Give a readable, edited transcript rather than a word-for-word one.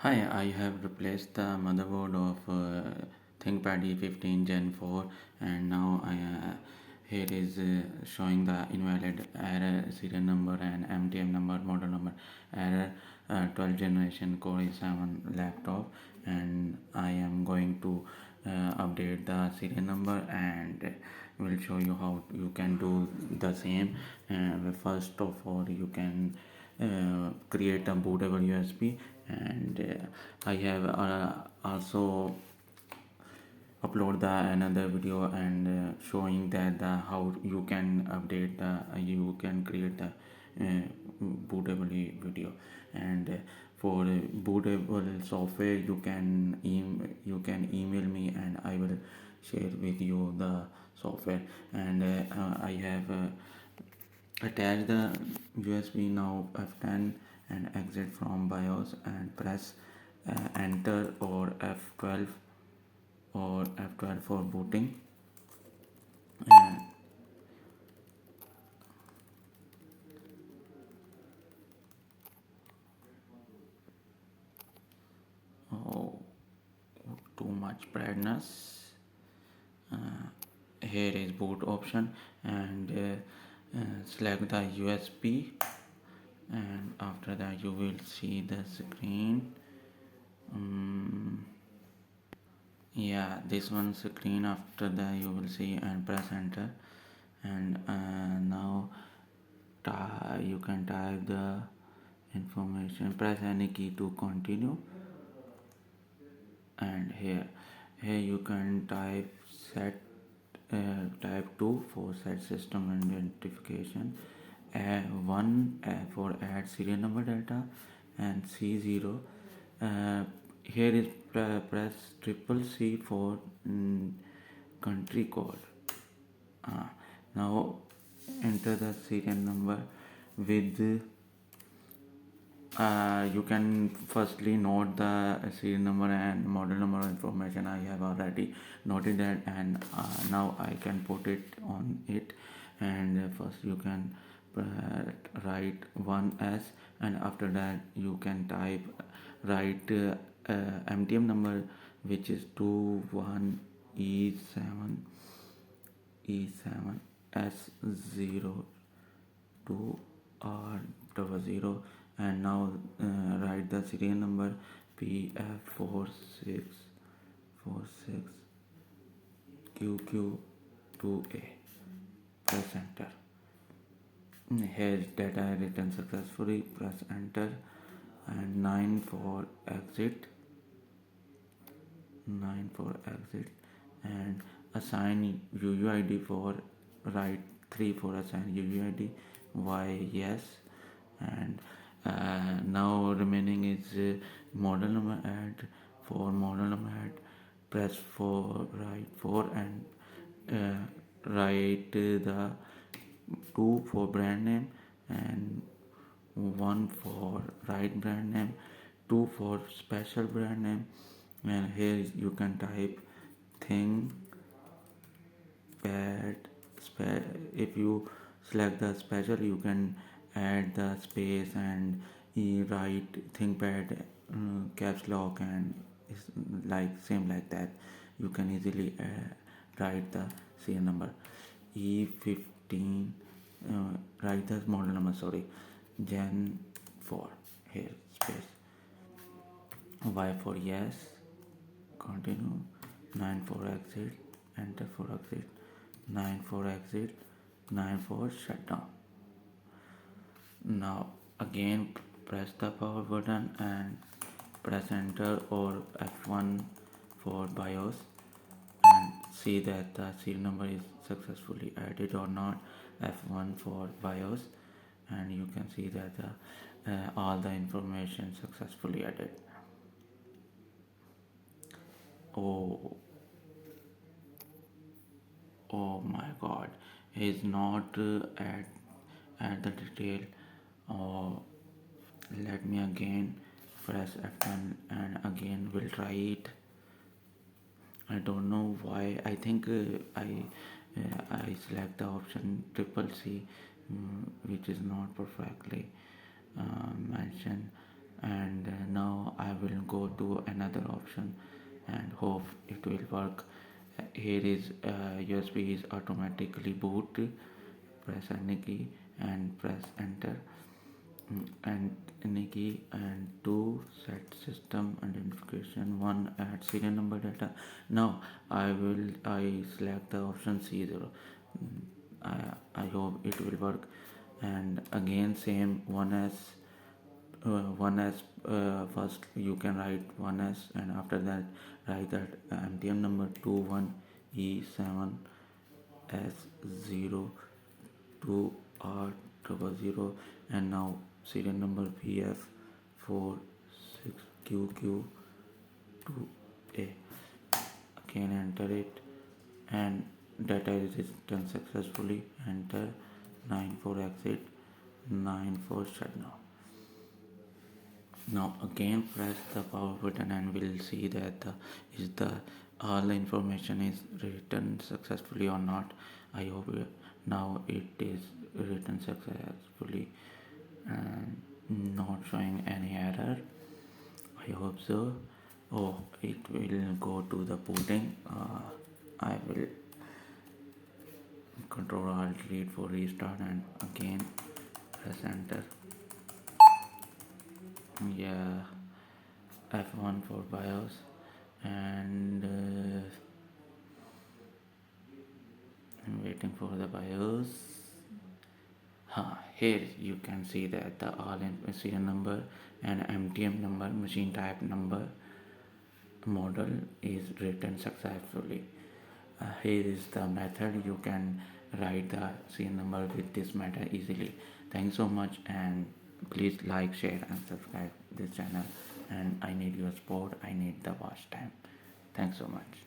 Hi, I have replaced the motherboard of Thinkpad E15 Gen 4, and now here is showing the invalid error serial number and MTM number, model number error, 12th generation Core i7 laptop, and I am going to update the serial number and will show you how you can do the same. First of all, you can create a bootable USB, and I have also upload the another video and showing that the how you can update the you can create the bootable video. And for bootable software, you can email me and I will share with you the software. And I have attach the USB. Now F10 and exit from BIOS and press enter or F12 for booting. And oh, too much brightness. Here is boot option, and select the USB, and after that you will see the screen. Yeah, this one screen. After that you will see and press enter, and now you can type the information, press any key to continue. And here you can type set type 2 for set system identification, 1 for add serial number data, and C0. Here is press triple C for country code. Now enter the serial number with you can firstly note the serial number and model number information. I have already noted that, and now I can put it on it. And first you can write 1S, and after that you can write MTM number, which is 21E7 S02R00. And now write the serial number PF4646QQ2A. Press enter. Here data written successfully. Press enter, and 9 for exit. And assign UUID for write 3 for assign UUID. Y yes. And now remaining is model number add. For model number add, press for write 4, and write the 2 for brand name, and 1 for write brand name, 2 for special brand name. And here you can type thing pad. If you select the special, you can add the space and write ThinkPad caps lock, and it's like same like that. You can easily write the serial number E15. Write the model number, sorry, Gen 4. Here space, Y for yes, continue, 9 for exit, enter for exit, 9 for exit, 9 for shutdown. Now again press the power button and press enter or F1 for BIOS, and see that the serial number is successfully added or not. F1 for BIOS, and you can see that all the information successfully added. Oh, oh my god, is not add the detail. Oh, let me again press F1 and again we'll try it. I don't know why. I think I select the option triple C, which is not perfectly mentioned. And now I will go to another option and hope it will work. Here is USB is automatically boot. Press any key and press enter. And any key and two set system identification, one add serial number data. Now I select the option C0. I hope it will work. And again same 1s first you can write 1s, and after that write that MTM number 21E7S02R00, and now serial number VF46QQ2A. Again enter it, and data is written successfully. Enter 94 exit, 94 shutdown. Now again press the power button and we'll see that the all the information is written successfully or not. I hope now it is written successfully and not showing any error. I hope so. Oh, it will go to the booting. I will Control Alt Delete for restart and again press enter. Yeah, F1 for BIOS, and I'm waiting for the BIOS. Here you can see that the all serial number and MTM number, machine type number, model is written successfully. Here is the method. You can write the serial number with this method easily. Thanks so much, and please like, share and subscribe this channel, and I need your support. I need the watch time. Thanks so much.